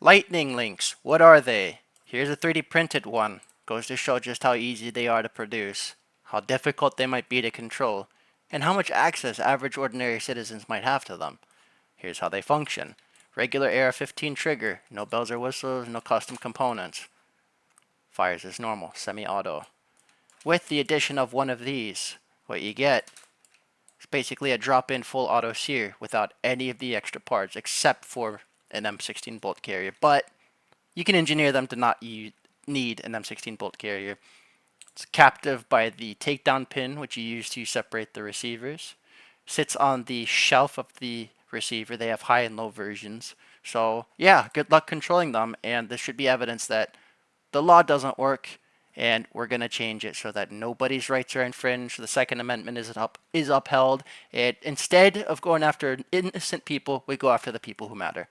Lightning links, what are they? Here's a 3D printed one. Goes to show just how easy they are to produce, how difficult they might be to control, and how much access average ordinary citizens might have to them. Here's how they function. Regular AR-15 trigger, no bells or whistles, no custom components. Fires as normal, semi-auto. With the addition of one of these, what you get is basically a drop-in full auto sear without any of the extra parts except for an M16 bolt carrier. But you can engineer them to not need an M16 bolt carrier. It's captive by the takedown pin, which you use to separate the receivers. Sits on the shelf of the receiver. They have high and low versions. So yeah, good luck controlling them, and this should be evidence that the law doesn't work, and we're going to change it so that nobody's rights are infringed. The Second Amendment is upheld, and instead of going after innocent people, we go after the people who matter.